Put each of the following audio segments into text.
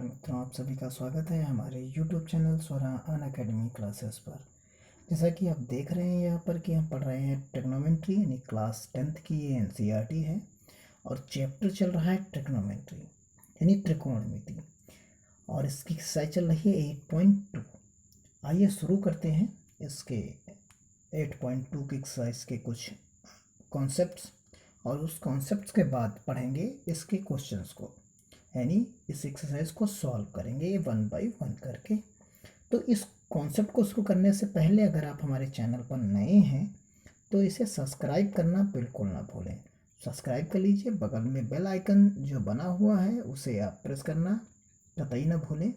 नमस्कार मित्रों, आप सभी का स्वागत है हमारे YouTube चैनल स्वरा अनअकैडमी क्लासेस पर। जैसा कि आप देख रहे हैं यहाँ पर कि हम पढ़ रहे हैं ट्रिग्नोमेट्री, यानी क्लास 10th की ये NCERT है और चैप्टर चल रहा है ट्रिग्नोमेट्री यानी त्रिकोणमिति, और इसकी एक्सरसाइज चल रही है 8.2। आइए शुरू करते हैं इसके 8.2 की एक्सरसाइज के कुछ कॉन्सेप्ट्स, और उस कॉन्सेप्ट्स के बाद पढ़ेंगे इसके क्वेश्चंस को, यानी इस एक्सरसाइज को सॉल्व करेंगे 1 बाय 1 करके। तो इस कॉन्सेप्ट को शुरू करने से पहले अगर आप हमारे चैनल पर नए हैं तो इसे सब्सक्राइब करना बिल्कुल ना भूलें। सब्सक्राइब कर लीजिए, बगल में बेल आइकन जो बना हुआ है उसे आप प्रेस करना कतई ना भूलें।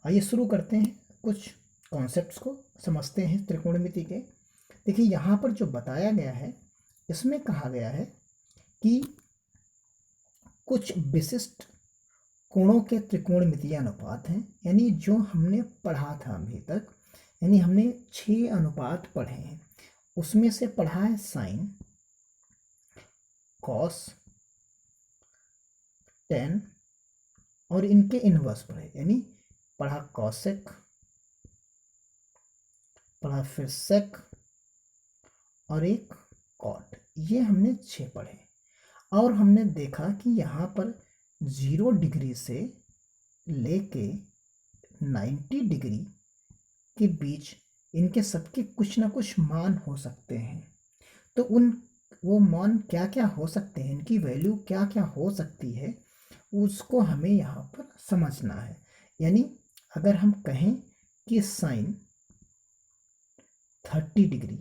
आइए शुरू करते हैं, कुछ कॉन्सेप्ट्स को समझते हैं त्रिकोणमिति के। देखिए यहाँ पर जो बताया गया है इसमें कहा गया है कि कुछ विशिष्ट कोणों के त्रिकोणमितीय अनुपात हैं, यानी जो हमने पढ़ा था अभी तक, यानी हमने 6 अनुपात पढ़े हैं। उसमें से पढ़ा है साइन, कॉस, टेन और इनके इनवर्स पढ़े, यानी पढ़ा कॉसेक, पढ़ा फिर सेक और एक कॉट। ये हमने 6 पढ़े और हमने देखा कि यहाँ पर 0 डिग्री से लेके 90 डिग्री के बीच इनके सबके कुछ ना कुछ मान हो सकते हैं। तो वो मान क्या क्या हो सकते हैं, इनकी वैल्यू क्या क्या हो सकती है, उसको हमें यहाँ पर समझना है। यानी अगर हम कहें कि साइन 30 डिग्री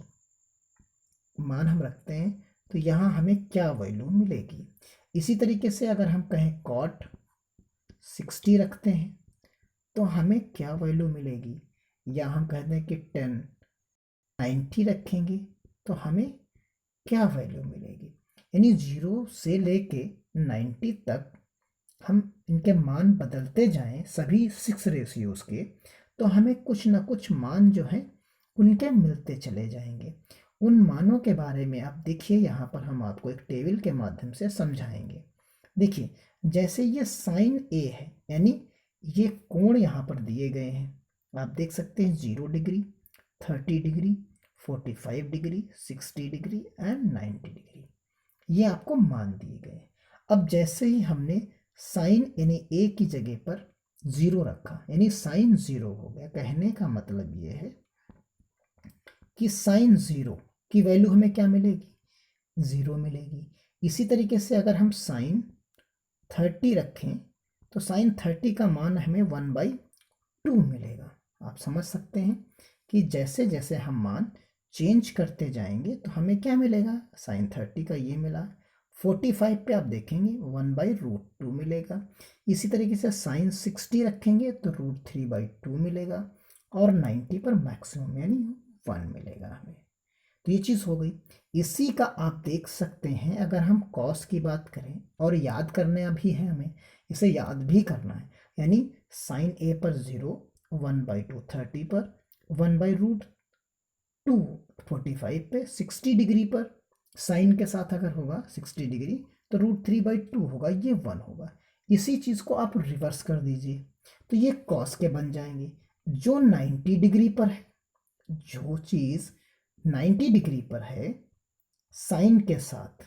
मान हम रखते हैं तो यहाँ हमें क्या वैल्यू मिलेगी। इसी तरीके से अगर हम कहें कॉट 60 रखते हैं तो हमें क्या वैल्यू मिलेगी, या हम कहते हैं कि 10 90 रखेंगे तो हमें क्या वैल्यू मिलेगी। यानी 0 से लेके 90 तक हम इनके मान बदलते जाएं सभी 6 रेशियोज के, तो हमें कुछ ना कुछ मान जो है उनके मिलते चले जाएंगे। उन मानों के बारे में आप देखिए, यहाँ पर हम आपको एक टेबल के माध्यम से समझाएंगे। देखिए जैसे ये साइन ए है, यानी ये कोण यहाँ पर दिए गए हैं, आप देख सकते हैं 0 degree, 30 degree, 45 degree, 60 degree and 90 degree, ये आपको मान दिए गए। अब जैसे ही हमने साइन यानी ए की जगह पर 0 रखा, यानी साइन 0 हो गया। कहने का मतलब ये है कि साइन 0 की वैल्यू हमें क्या मिलेगी, 0 मिलेगी। इसी तरीके से अगर हम साइन 30 रखें तो साइन 30 का मान हमें 1/2 मिलेगा। आप समझ सकते हैं कि जैसे जैसे हम मान चेंज करते जाएंगे तो हमें क्या मिलेगा, साइन 30 का ये मिला, 45 पे आप देखेंगे 1/√2 मिलेगा। इसी तरीके से साइन 60 रखेंगे तो √3/2 मिलेगा, और 90 पर मैक्सिमम यानी 1 मिलेगा हमें। तो ये चीज़ हो गई। इसी का आप देख सकते हैं अगर हम कॉस की बात करें, और याद करना भी है हमें, इसे याद भी करना है, यानी साइन ए पर 0, 1/2 30 पर, 1/√2 45 पे, 60 डिग्री पर साइन के साथ अगर होगा 60 डिग्री तो √3/2 होगा, ये 1 होगा। इसी चीज़ को आप रिवर्स कर दीजिए तो ये कॉस के बन जाएंगे। जो 90 डिग्री पर है, जो चीज़ 90 डिग्री पर है साइन के साथ,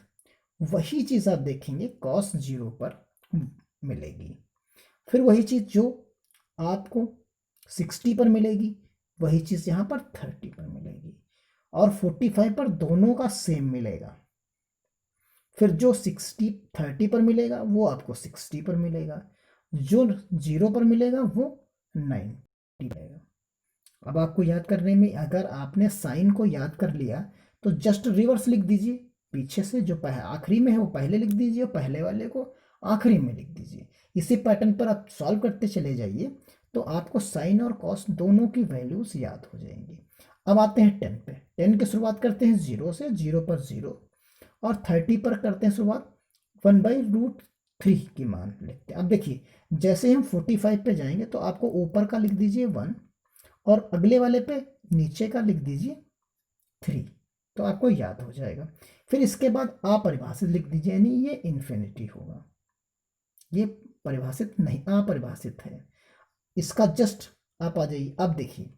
वही चीज़ आप देखेंगे कॉस 0 पर मिलेगी। फिर वही चीज़ जो आपको 60 पर मिलेगी, वही चीज़ यहाँ पर 30 पर मिलेगी, और 45 पर दोनों का सेम मिलेगा। फिर जो 30 पर मिलेगा वो आपको 60 पर मिलेगा, जो 0 पर मिलेगा वो 90 मिलेगा। अब आपको याद करने में, अगर आपने साइन को याद कर लिया तो जस्ट रिवर्स लिख दीजिए, पीछे से जो आखिरी में है वो पहले लिख दीजिए, पहले वाले को आखिरी में लिख दीजिए। इसी पैटर्न पर आप सॉल्व करते चले जाइए तो आपको साइन और कॉस दोनों की वैल्यूज याद हो जाएंगी। अब आते हैं 10 पे। 10 की शुरुआत करते हैं 0 से, 0 पर 0, और 30 पर करते हैं शुरुआत 1/√3 की मान लिखते हैं। अब देखिए जैसे हम 45 पे जाएंगे तो आपको ऊपर का लिख दीजिए 1, और अगले वाले पे नीचे का लिख दीजिए 3, तो आपको याद हो जाएगा। फिर इसके बाद अपरिभाषित लिख दीजिए, यानी ये इन्फिनिटी होगा, ये परिभाषित नहीं अपरिभाषित है। इसका जस्ट आप आ जाइए। अब देखिए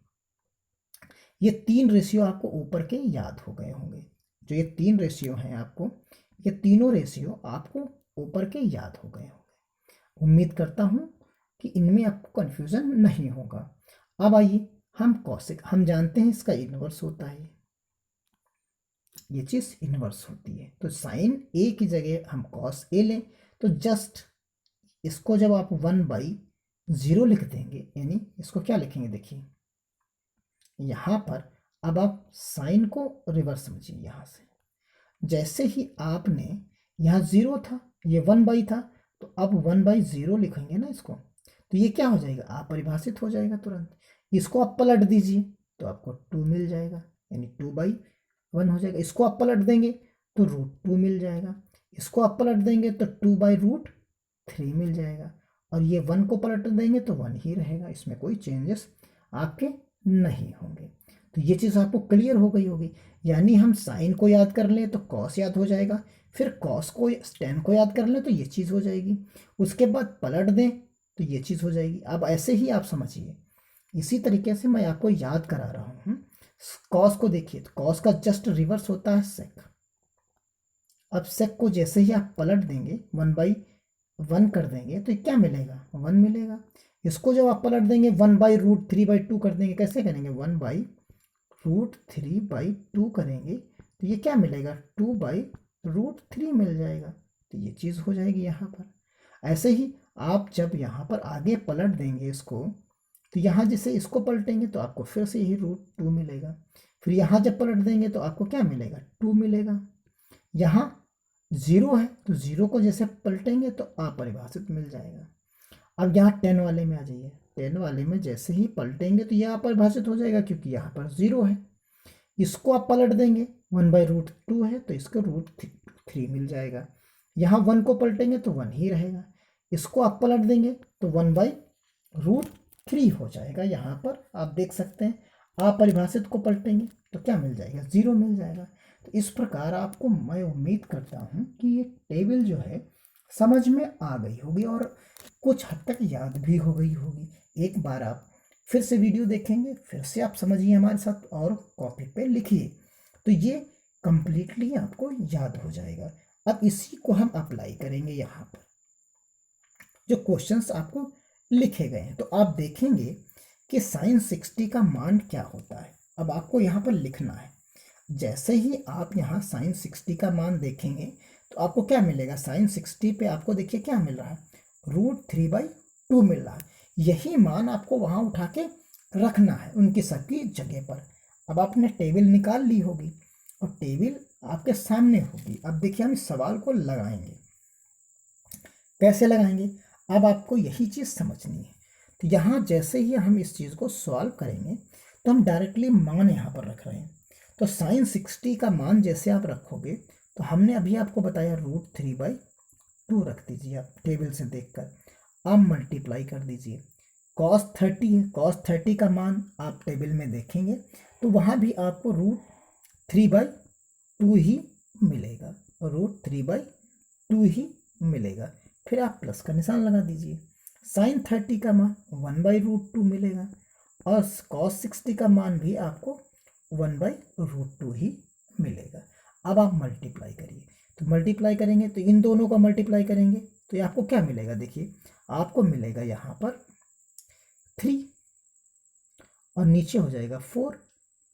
ये 3 रेशियो आपको ऊपर के याद हो गए होंगे। जो ये 3 रेशियो हैं आपको, ये तीनों रेशियो आपको ऊपर के याद हो गए होंगे। उम्मीद करता हूँ कि इनमें आपको कन्फ्यूज़न नहीं होगा। अब आइए हम कॉसेक, हम जानते हैं इसका इन्वर्स होता है, ये चीज़ इन्वर्स होती है। तो साइन ए की जगह हम कॉस ए लें तो जस्ट इसको जब आप 1/0 लिख देंगे, यानी इसको क्या लिखेंगे देखिए यहाँ पर। अब आप साइन को रिवर्स समझिए, यहाँ से जैसे ही आपने यहाँ 0 था, ये 1/, था, तो अब 1/0 लिखेंगे ना इसको, तो ये क्या हो जाएगा, अपरिभाषित हो जाएगा तुरंत। इसको आप पलट दीजिए तो आपको 2 मिल जाएगा, यानी 2/1 हो जाएगा। इसको आप पलट देंगे तो √2 मिल जाएगा। इसको आप पलट देंगे तो 2/√3 मिल जाएगा। और ये 1 को पलट देंगे तो 1 ही रहेगा, इसमें कोई चेंजेस आपके नहीं होंगे। तो ये चीज़ आपको क्लियर हो गई होगी। यानी हम साइन को याद कर लें तो कॉस याद हो जाएगा, फिर कॉस को टेन को याद कर लें तो ये चीज़ हो जाएगी, उसके बाद पलट दें तो ये चीज़ हो जाएगी। अब ऐसे ही आप समझिए, इसी तरीके से मैं आपको याद करा रहा हूँ। कॉस को देखिए तो कॉस का जस्ट रिवर्स होता है सेक। अब सेक को जैसे ही आप पलट देंगे 1/1 कर देंगे तो क्या मिलेगा, 1 मिलेगा। इसको जब आप पलट देंगे 1/√3/2 कर देंगे, कैसे करेंगे 1/√3/2 करेंगे तो ये क्या मिलेगा 2/√3 मिल जाएगा। तो ये चीज़ हो जाएगी यहाँ पर। ऐसे ही आप जब यहाँ पर आगे पलट देंगे इसको, तो यहाँ जैसे इसको पलटेंगे तो आपको फिर से यही √2 मिलेगा। फिर यहाँ जब पलट देंगे तो आपको क्या मिलेगा 2 मिलेगा। यहाँ 0 है तो 0 को जैसे पलटेंगे तो अपरिभाषित मिल जाएगा। अब यहाँ 10 वाले में आ जाइए, 10 वाले में जैसे ही पलटेंगे तो यह अपरिभाषित हो जाएगा क्योंकि यहाँ पर 0 है। इसको आप पलट देंगे 1/√2 है तो इसको √3 मिल जाएगा। यहाँ 1 को पलटेंगे तो 1 ही रहेगा। इसको आप पलट देंगे तो 1/√3 हो जाएगा। यहाँ पर आप देख सकते हैं अपरिभाषित को पलटेंगे तो क्या मिल जाएगा 0 मिल जाएगा। तो इस प्रकार आपको मैं उम्मीद करता हूँ कि ये टेबल जो है समझ में आ गई होगी और कुछ हद तक याद भी हो गई होगी। एक बार आप फिर से वीडियो देखेंगे, फिर से आप समझिए हमारे साथ और कॉपी पे लिखिए, तो ये कंप्लीटली आपको याद हो जाएगा। अब इसी को हम अप्लाई करेंगे यहाँ पर जो क्वेश्चंस आपको लिखे गए हैं। तो आप देखेंगे कि sin 60 का मान क्या होता है। अब आपको यहाँ पर लिखना है। जैसे ही आप यहाँ sin 60 का मान देखेंगे तो आपको क्या मिलेगा, sin 60 पे आपको देखिए क्या मिल रहा है √3/2 मिल रहा है। यही मान आपको वहाँ उठा के रखना है उनकी सबकी जगह पर। अब आपने टेबल निकाल ली होगी और टेबल आपके सामने होगी। अब देखिए हम इस सवाल को लगाएंगे, कैसे लगाएंगे अब आपको यही चीज़ समझनी है। तो यहाँ जैसे ही हम इस चीज़ को सॉल्व करेंगे तो हम डायरेक्टली मान यहाँ पर रख रहे हैं। तो sin 60 का मान जैसे आप रखोगे तो हमने अभी आपको बताया √3/2 रख दीजिए आप टेबल से देखकर। अब मल्टीप्लाई कर दीजिए, cos 30 है, cos 30 का मान आप टेबल में देखेंगे तो वहाँ भी आपको √3/2 ही मिलेगा, √3/2 ही मिलेगा। फिर आप प्लस का निशान लगा दीजिए। sin 30 का मान 1/√2 मिलेगा और cos 60 का मान भी आपको 1/√2 ही मिलेगा। अब आप मल्टीप्लाई करिए, तो मल्टीप्लाई करेंगे तो इन दोनों का मल्टीप्लाई करेंगे तो ये आपको क्या मिलेगा, देखिए आपको मिलेगा यहाँ पर 3 और नीचे हो जाएगा 4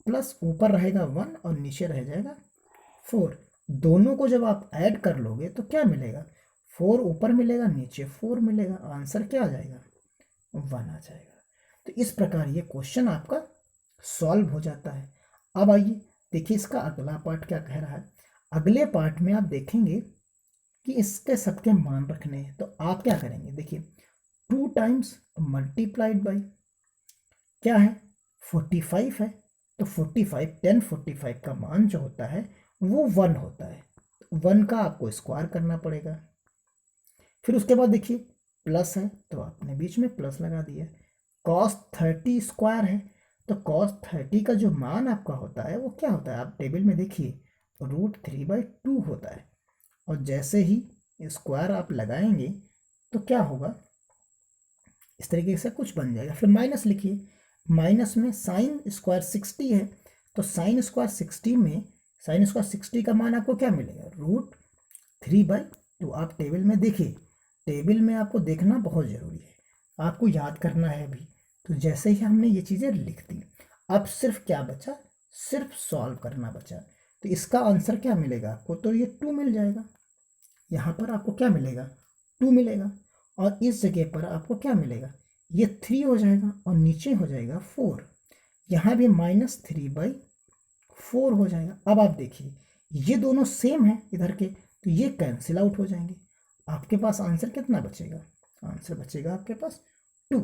प्लस ऊपर रहेगा 1 और नीचे रह जाएगा 4। दोनों को जब आप ऐड कर लोगे तो क्या मिलेगा, 4 ऊपर मिलेगा नीचे 4 मिलेगा, आंसर क्या आ जाएगा 1 आ जाएगा। तो इस प्रकार ये क्वेश्चन आपका सॉल्व हो जाता है। अब आइए देखिए इसका अगला पार्ट क्या कह रहा है। अगले पार्ट में आप देखेंगे कि इसके सबके मान रखने हैं। तो आप क्या करेंगे, देखिए 2 टाइम्स मल्टीप्लाइड बाई क्या है 45 है, तो 45 1045 का मान जो होता है वो 1 होता है। 1 का आपको स्क्वायर करना पड़ेगा। फिर उसके बाद देखिए प्लस है तो आपने बीच में प्लस लगा दिया। cos 30 स्क्वायर है तो cos 30 का जो मान आपका होता है वो क्या होता है, आप टेबल में देखिए √3/2 होता है। और जैसे ही स्क्वायर आप लगाएंगे तो क्या होगा, इस तरीके से कुछ बन जाएगा। फिर माइनस लिखिए, माइनस में साइन स्क्वायर 60 है, तो साइन स्क्वायर 60 में साइन स्क्वायर 60 का मान आपको क्या मिलेगा, √3/2। आप टेबल में देखिए, टेबल में आपको देखना बहुत ज़रूरी है, आपको याद करना है अभी। तो जैसे ही हमने ये चीज़ें लिख दी, अब सिर्फ क्या बचा, सिर्फ सॉल्व करना बचा। तो इसका आंसर क्या मिलेगा आपको, तो ये 2 मिल जाएगा। यहाँ पर आपको क्या मिलेगा, 2 मिलेगा, और इस जगह पर आपको क्या मिलेगा, ये 3 हो जाएगा और नीचे हो जाएगा 4। यहाँ भी -3/4 हो जाएगा। अब आप देखिए ये दोनों सेम है इधर के, तो ये कैंसिल आउट हो जाएंगे। आपके पास आंसर कितना बचेगा, आंसर बचेगा आपके पास 2।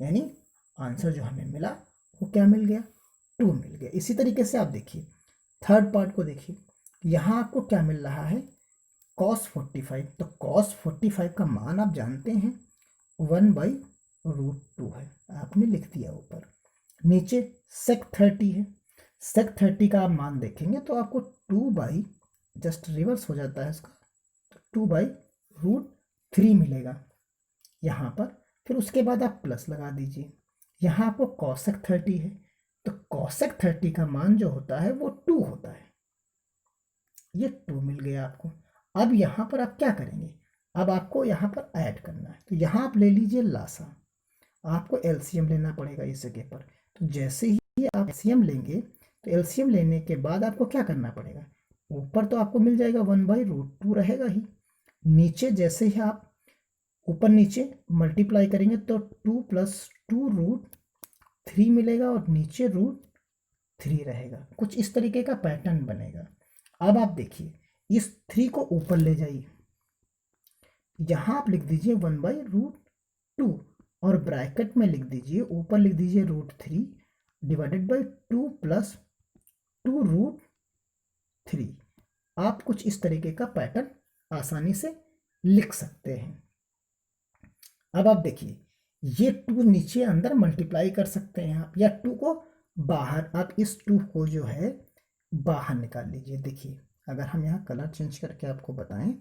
यानी आंसर जो हमें मिला वो क्या मिल गया, 2 मिल गया। इसी तरीके से आप देखिए थर्ड पार्ट को देखिए, यहाँ आपको क्या मिल रहा है, cos 45। तो cos 45 का मान आप जानते हैं 1/√2 है, आपने लिख दिया ऊपर। नीचे sec 30 है, sec 30 का आप मान देखेंगे तो आपको 2/, जस्ट रिवर्स हो जाता है इसका, तो 2/√3 मिलेगा यहाँ पर। फिर उसके बाद आप प्लस लगा दीजिए, यहाँ आपको cosec 30 है, तो cosec 30 का मान जो होता है वो 2 होता है, ये 2 मिल गया आपको। अब यहाँ पर आप क्या करेंगे, अब आपको यहाँ पर ऐड करना है, तो यहाँ आप ले लीजिए लासा, आपको एलसीएम लेना पड़ेगा इस जगह पर। तो जैसे ही आप एलसीएम लेंगे, तो एलसीएम लेने के बाद आपको क्या करना पड़ेगा, ऊपर तो आपको मिल जाएगा 1/√2 रहेगा ही, नीचे जैसे ही आप ऊपर नीचे मल्टीप्लाई करेंगे तो 2 + 2√3 मिलेगा और नीचे √3 रहेगा। कुछ इस तरीके का पैटर्न बनेगा। अब आप देखिए इस 3 को ऊपर ले जाइए, यहाँ आप लिख दीजिए 1/√2 और ब्रैकेट में लिख दीजिए, ऊपर लिख दीजिए √3 / 2 + 2√3। आप कुछ इस तरीके का पैटर्न आसानी से लिख सकते हैं। अब आप देखिए ये 2 नीचे अंदर मल्टीप्लाई कर सकते हैं आप, या 2 को बाहर, आप इस 2 को जो है बाहर निकाल लीजिए। देखिए अगर हम यहाँ कलर चेंज करके आपको बताएं,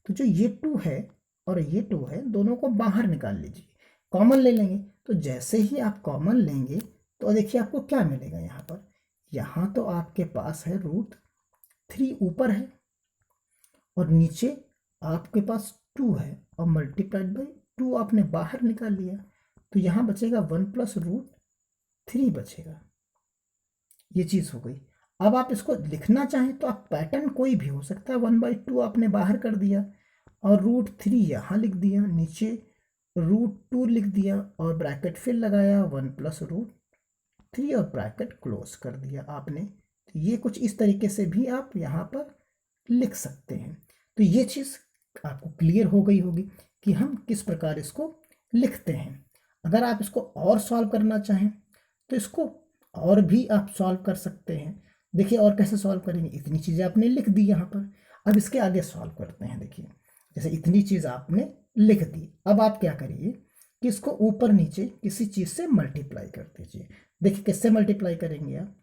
तो जो ये 2 है और ये 2 है, दोनों को बाहर निकाल लीजिए, कॉमन ले लेंगे। तो जैसे ही आप कॉमन लेंगे तो देखिए आपको क्या मिलेगा, यहाँ पर, यहाँ तो आपके पास है √3 ऊपर है और नीचे आपके पास 2 है और ×2 आपने बाहर निकाल लिया, तो यहाँ बचेगा 1 + √3 बचेगा। ये चीज़ हो गई। अब आप इसको लिखना चाहें तो आप पैटर्न कोई भी हो सकता है, 1/2 आपने बाहर कर दिया और √3 यहाँ लिख दिया, नीचे √2 लिख दिया और ब्रैकेट फिर लगाया 1 + √3 और ब्रैकेट क्लोज कर दिया आपने। तो ये कुछ इस तरीके से भी आप यहाँ पर लिख सकते हैं। तो ये चीज़ आपको क्लियर हो गई होगी कि हम किस प्रकार इसको लिखते हैं। अगर आप इसको और सॉल्व करना चाहें तो इसको और भी आप सॉल्व कर सकते हैं। देखिए और कैसे सॉल्व करेंगे, इतनी चीज़ें आपने लिख दी यहाँ पर, अब इसके आगे सॉल्व करते हैं। देखिए जैसे इतनी चीज़ आपने लिख दी, अब आप क्या करिए कि इसको ऊपर नीचे किसी चीज़ से मल्टीप्लाई कर दीजिए। देखिए किससे मल्टीप्लाई करेंगे आप,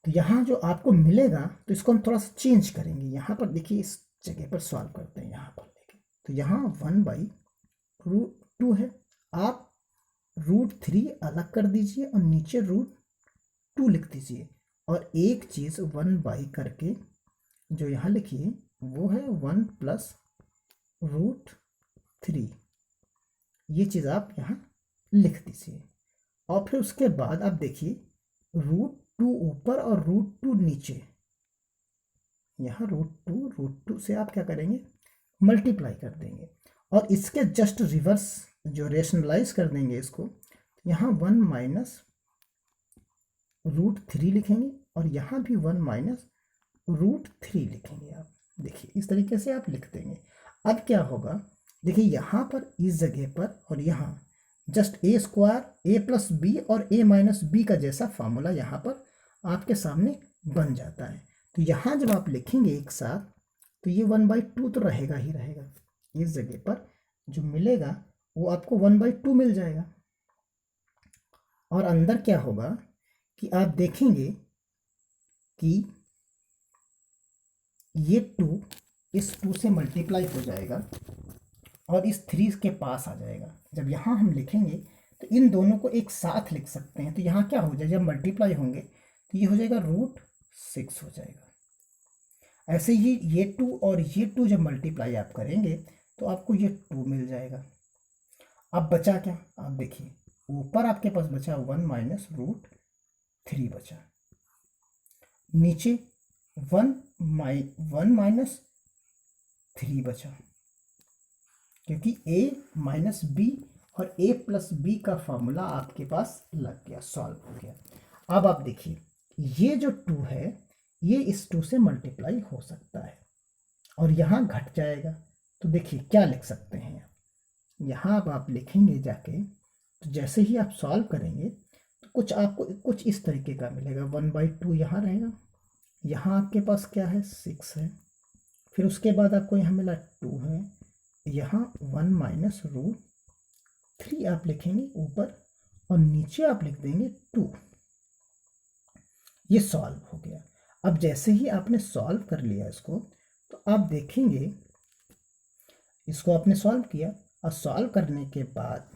तो यहाँ जो आपको मिलेगा, तो इसको हम थोड़ा सा चेंज करेंगे। यहाँ पर देखिए इस जगह पर सॉल्व करते हैं, यहाँ पर देखिए, तो यहाँ 1/√2 है, आप √3 अलग कर दीजिए और नीचे √2 लिख दीजिए, और एक चीज़ 1/, करके जो यहाँ लिखिए वो है 1 + √3, ये चीज़ आप यहाँ लिख दीजिए। और फिर उसके बाद आप देखिए √2 ऊपर और √2 नीचे, यहाँ √2 से आप क्या करेंगे, मल्टीप्लाई कर देंगे और इसके जस्ट रिवर्स जो रेशनलाइज कर देंगे इसको, यहाँ 1 - √3 लिखेंगे और यहाँ भी 1 - √3 लिखेंगे। आप देखिए इस तरीके से आप लिख देंगे। अब क्या होगा, देखिए यहाँ पर इस जगह पर और यहाँ जस्ट a² a + b और a - b का जैसा फार्मूला यहाँ पर आपके सामने बन जाता है। तो यहाँ जब आप लिखेंगे एक साथ, तो ये 1/2 तो रहेगा ही रहेगा, इस जगह पर जो मिलेगा वो आपको 1/2 मिल जाएगा। और अंदर क्या होगा कि आप देखेंगे कि ये 2 इस 2 से मल्टीप्लाई हो जाएगा और इस 3 के पास आ जाएगा। जब यहाँ हम लिखेंगे तो इन दोनों को एक साथ लिख सकते हैं। तो यहाँ क्या हो जाएगा, जब मल्टीप्लाई होंगे तो ये हो जाएगा √6 हो जाएगा। ऐसे ही ये 2 और ये 2 जब मल्टीप्लाई आप करेंगे तो आपको ये 2 मिल जाएगा। अब बचा क्या, आप देखिए ऊपर आपके पास बचा 1 माइनस √3 बचा, नीचे 1 माइनस 3 बचा, क्योंकि a माइनस बी और a प्लस बी का फॉर्मूला आपके पास लग गया, सॉल्व हो गया। अब आप देखिए ये जो 2 है ये इस 2 से मल्टीप्लाई हो सकता है और यहाँ घट जाएगा। तो देखिए क्या लिख सकते हैं, यहाँ अब आप लिखेंगे जाके, तो जैसे ही आप सॉल्व करेंगे तो कुछ आपको कुछ इस तरीके का मिलेगा। 1/2 यहाँ रहेगा, यहाँ आपके पास क्या है 6 है, फिर उसके बाद आपको यहाँ मिला 2 है, यहाँ 1 माइनस √3 आप लिखेंगे ऊपर और नीचे आप लिख देंगे 2। ये सॉल्व हो गया। अब जैसे ही आपने सॉल्व कर लिया इसको, तो आप देखेंगे इसको आपने सॉल्व किया और सॉल्व करने के बाद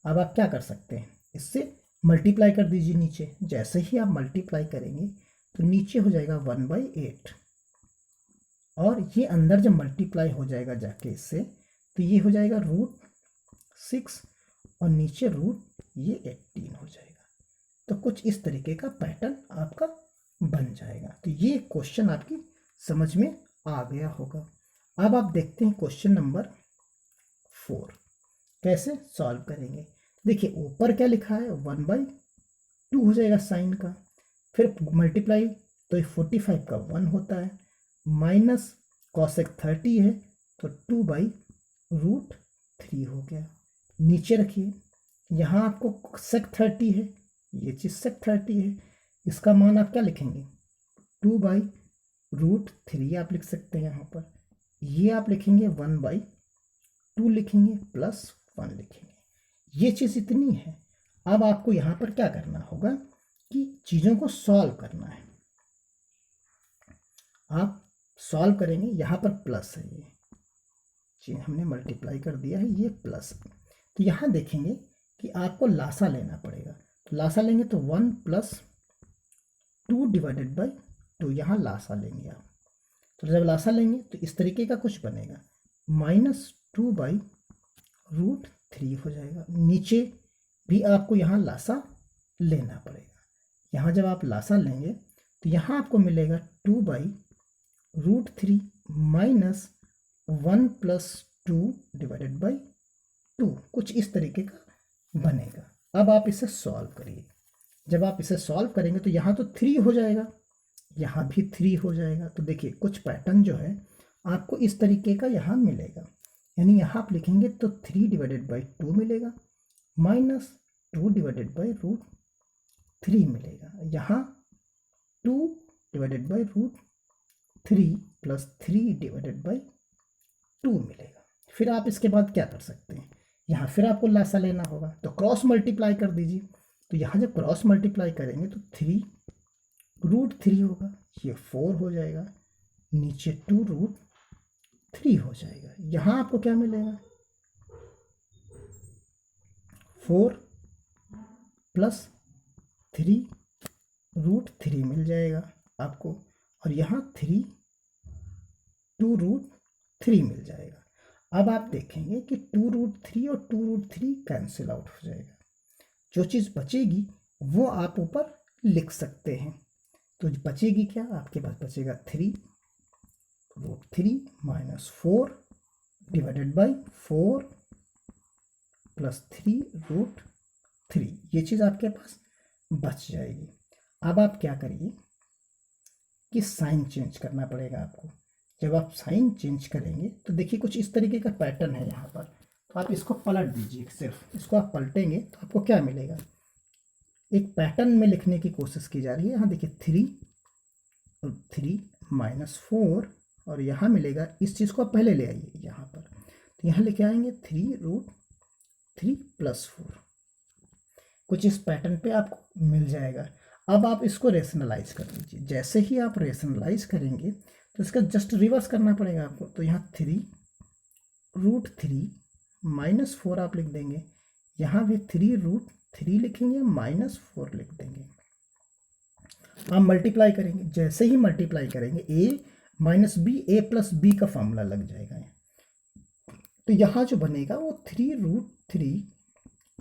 अब आप क्या कर सकते हैं, इससे मल्टीप्लाई कर दीजिए नीचे। जैसे ही आप मल्टीप्लाई करेंगे तो नीचे हो जाएगा 1/8 और ये अंदर जब मल्टीप्लाई हो जाएगा जाके इससे, तो ये हो जाएगा √6 और नीचे ये 18 हो जाएगा। तो कुछ इस तरीके का पैटर्न आपका बन जाएगा। तो ये क्वेश्चन आपकी समझ में आ गया होगा। अब आप देखते हैं क्वेश्चन नंबर 4 कैसे सॉल्व करेंगे। देखिए ऊपर क्या लिखा है 1/2 हो जाएगा साइन का, फिर मल्टीप्लाई तो 45 का 1 होता है, माइनस कॉसेक 30 है तो 2/√3 हो गया। नीचे रखिए यहाँ आपको सेक 30 है, ये चीज़ सेक 30 है, इसका मान आप क्या लिखेंगे 2/√3 आप लिख सकते हैं। यहाँ पर ये आप लिखेंगे 1/2 लिखेंगे प्लस 1 लिखेंगे। ये चीज़ इतनी है। अब आपको यहाँ पर क्या करना होगा कि चीज़ों को सॉल्व करना है। आप सॉल्व करेंगे, यहाँ पर प्लस है, ये चीज़ हमने मल्टीप्लाई कर दिया है, ये प्लस है। तो यहाँ देखेंगे कि आपको लासा लेना पड़ेगा। तो लासा लेंगे तो 1 + 2/2 यहाँ लासा लेंगे आप। तो जब लासा लेंगे तो इस तरीके का कुछ बनेगा, -2/√3 हो जाएगा। नीचे भी आपको यहाँ लासा लेना पड़ेगा। यहाँ जब आप लासा लेंगे तो यहाँ आपको मिलेगा 2/√3 माइनस 1 + 2/2, कुछ इस तरीके का बनेगा। अब आप इसे सॉल्व करिए। जब आप इसे सॉल्व करेंगे तो यहाँ तो 3 हो जाएगा, यहाँ भी 3 हो जाएगा। तो देखिए कुछ पैटर्न जो है आपको इस तरीके का यहाँ मिलेगा, यानी यहाँ आप लिखेंगे तो 3/2 मिलेगा माइनस 2/√3 मिलेगा, यहाँ 2/√3 प्लस 3/2 मिलेगा। फिर आप इसके बाद क्या कर सकते हैं, यहाँ फिर आपको लासा लेना होगा, तो क्रॉस मल्टीप्लाई कर दीजिए। तो यहाँ जब क्रॉस मल्टीप्लाई करेंगे तो 3√3 होगा, ये 4 हो जाएगा, नीचे 2√3 हो जाएगा। यहाँ आपको क्या मिलेगा 4 + 3√3 मिल जाएगा आपको, और यहाँ 2√3 मिल जाएगा। अब आप देखेंगे कि 2√3 और 2√3 कैंसिल आउट हो जाएगा। जो चीज़ बचेगी वो आप ऊपर लिख सकते हैं। तो बचेगी क्या, आपके पास बचेगा 3√3 माइनस 4/4 प्लस 3√3, ये चीज़ आपके पास बच जाएगी। अब आप क्या करिए कि साइन चेंज करना पड़ेगा आपको। जब आप साइन चेंज करेंगे तो देखिए कुछ इस तरीके का पैटर्न है यहाँ पर, तो आप इसको पलट दीजिए। सिर्फ इसको आप पलटेंगे तो आपको क्या मिलेगा, एक पैटर्न में लिखने की कोशिश की जा रही है। यहाँ देखिए 3 माइनस 4 और यहाँ मिलेगा, इस चीज़ को आप पहले ले आइए यहाँ पर, तो यहाँ लेके आएंगे 3√3 प्लस 4, कुछ इस पैटर्न पे आपको मिल जाएगा। अब आप इसको रेशनलाइज कर लीजिए। जैसे ही आप रेशनलाइज करेंगे तो इसका जस्ट रिवर्स करना पड़ेगा आपको। तो यहाँ 3√3 -4 आप लिख देंगे, यहाँ भी 3√3 लिखेंगे, -4 लिख देंगे। आप मल्टीप्लाई करेंगे, जैसे ही मल्टीप्लाई करेंगे a minus B, a plus B का फॉर्मूला लग जाएगा। तो यहाँ जो बनेगा वो 3√3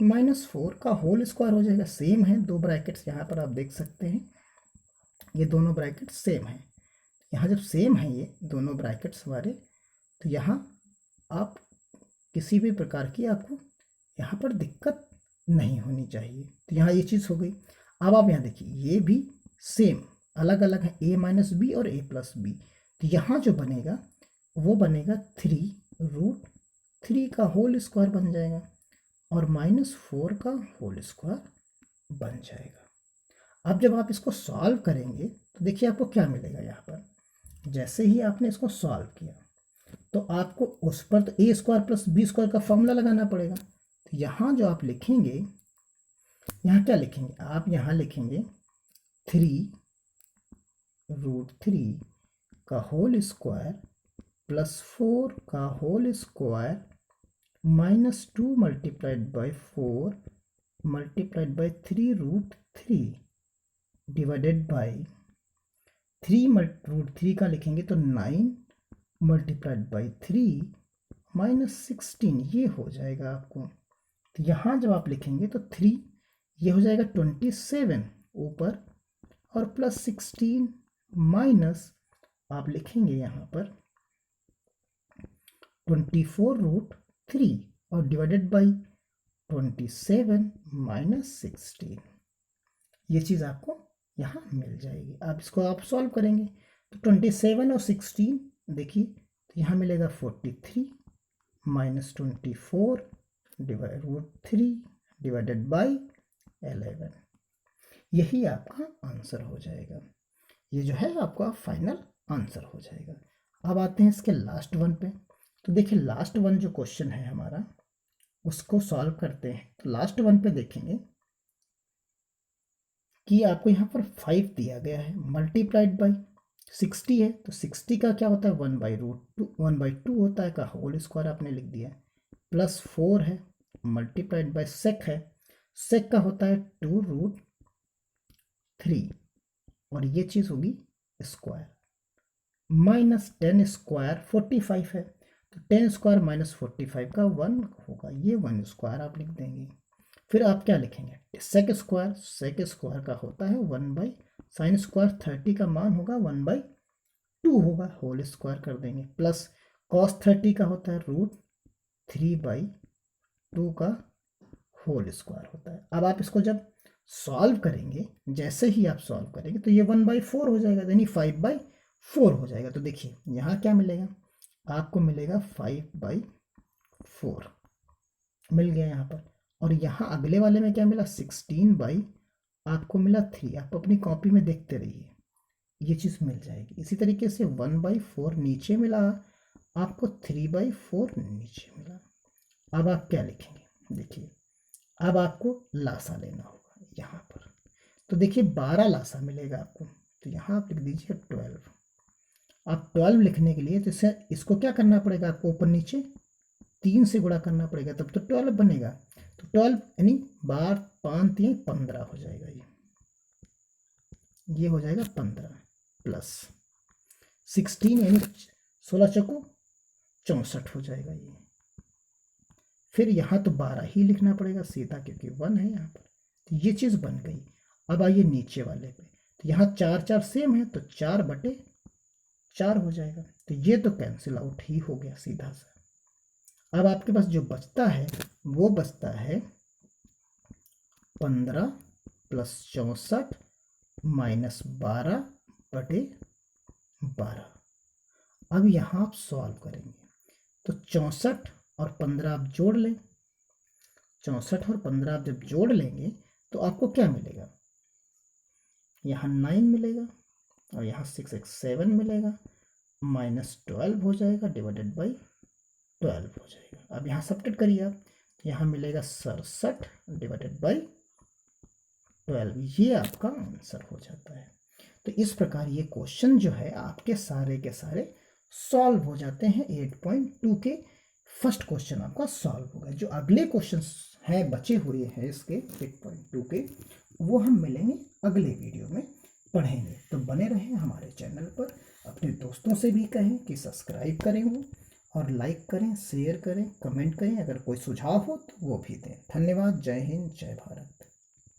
-4 का होल स्क्वायर हो जाएगा। सेम है, दो ब्रैकेट्स यहाँ पर आप देख सकते हैं, ये दोनों ब्रैकेट सेम है। यहाँ जब सेम है ये दोनों ब्रैकेट्स हमारे, तो यहाँ आप किसी भी प्रकार की आपको यहाँ पर दिक्कत नहीं होनी चाहिए। तो यहाँ ये चीज़ हो गई। अब आप यहाँ देखिए, ये भी सेम अलग अलग है, a माइनस बी और a प्लस बी। तो यहाँ जो बनेगा वो बनेगा 3√3 का होल स्क्वायर बन जाएगा और -4 का होल स्क्वायर बन जाएगा। अब जब आप इसको सॉल्व करेंगे तो देखिए आपको क्या मिलेगा। यहाँ पर जैसे ही आपने इसको सॉल्व किया तो आपको उस पर तो a square plus B square का फॉर्मूला लगाना पड़ेगा। तो यहाँ जो आप लिखेंगे, यहाँ क्या लिखेंगे आप, यहाँ लिखेंगे 3√3 का होल स्क्वायर प्लस 4 का whole square -2 multiplied by 4 multiplied by 3√3 divided by 3√3 का लिखेंगे तो 9 मल्टीप्लाइड बाई 3 -16, ये हो जाएगा आपको। तो यहाँ जब आप लिखेंगे तो 3 ये हो जाएगा 27 ऊपर और प्लस 16 माइनस आप लिखेंगे यहाँ पर 24√3 और डिवाइडेड बाई 27 -16, ये चीज़ आपको यहाँ मिल जाएगी। आप इसको आप सॉल्व करेंगे तो 27 और 16 देखिए, तो यहाँ मिलेगा 43 -24/√3 डिवाइडेड बाई 11, यही आपका आंसर हो जाएगा। ये जो है आपका फाइनल आंसर हो जाएगा। अब आते हैं इसके लास्ट वन पे। तो देखिए लास्ट वन जो क्वेश्चन है हमारा, उसको सॉल्व करते हैं। तो लास्ट वन पे देखेंगे कि आपको यहाँ पर 5 दिया गया है, मल्टीप्लाइड बाई 60 है। तो 60 का क्या होता है 1/2 होता है, का होल स्क्वायर आपने लिख दिया। प्लस 4 है, मल्टीप्लाइड बाई सेक है, सेक का होता है 2√3 और ये चीज़ होगी स्क्वायर। -10 स्क्वायर 45 है, तो 10 स्क्वायर -45 का 1 होगा, ये 1 स्क्वायर आप लिख देंगे। फिर आप क्या लिखेंगे सेक स्क्वायर का होता है 1/sin स्क्वायर 30 का मान होगा 1/2 होगा, होल स्क्वायर कर देंगे। प्लस cos 30 का होता है √3/2 का होल स्क्वायर होता है। अब आप इसको जब सॉल्व करेंगे, जैसे ही आप सॉल्व करेंगे तो ये 1/4 हो जाएगा, यानी 5/4 हो जाएगा। तो देखिए यहाँ क्या मिलेगा आपको, मिलेगा 5/4 मिल गया यहाँ पर। और यहाँ अगले वाले में क्या मिला 16 आपको मिला 3। आप अपनी कॉपी में देखते रहिए, ये चीज़ मिल जाएगी। इसी तरीके से 1/4 नीचे मिला आपको, 3/4 नीचे मिला। अब आप क्या लिखेंगे, देखिए अब आपको लासा लेना होगा यहाँ पर। तो देखिए 12 लासा मिलेगा आपको, तो यहाँ आप लिख दीजिए 12। आप 12 लिखने के लिए तो इसको क्या करना पड़ेगा आपको, ऊपर नीचे 3 से गुणा करना पड़ेगा, तब तो 12 बनेगा। तो 12 यानी 12 5 3 15 हो जाएगा, ये हो जाएगा 15 प्लस 16 यानी 16 चौको 64 हो जाएगा ये। फिर यहाँ तो 12 ही लिखना पड़ेगा सीधा, क्योंकि 1 है यहाँ पर। तो ये चीज़ बन गई। अब आइए नीचे वाले पे, तो यहाँ 4 4 सेम है, तो 4/4 हो जाएगा। तो ये तो कैंसिल आउट ही हो गया सीधा सा। अब आपके पास जो बचता है वो बचता है 15 प्लस 64 -12/12। अब यहाँ आप सॉल्व करेंगे तो 64 और 15 आप जोड़ लें। 64 और 15 आप जब जोड़ लेंगे तो आपको क्या मिलेगा, यहाँ 9 मिलेगा और यहाँ 6 एक 7 मिलेगा, -12 हो जाएगा डिवाइडेड बाई 12 हो जाएगा। अब यहाँ सब्ट्रैक्ट करिए आप, तो यहाँ मिलेगा 67 डिवाइडेड बाई 12, ये आपका आंसर हो जाता है। तो इस प्रकार ये क्वेश्चन जो है आपके सारे के सारे सॉल्व हो जाते हैं 8.2 के फर्स्ट क्वेश्चन आपका सॉल्व हो गया। जो अगले क्वेश्चन हैं बचे हुए हैं इसके 8.2 के, वो हम मिलेंगे अगले वीडियो में पढ़ेंगे। तो बने रहें हमारे चैनल पर। अपने दोस्तों से भी कहें कि सब्सक्राइब करें वो, और लाइक करें, शेयर करें, कमेंट करें। अगर कोई सुझाव हो तो वो भी दें। धन्यवाद। जय हिंद, जय भारत।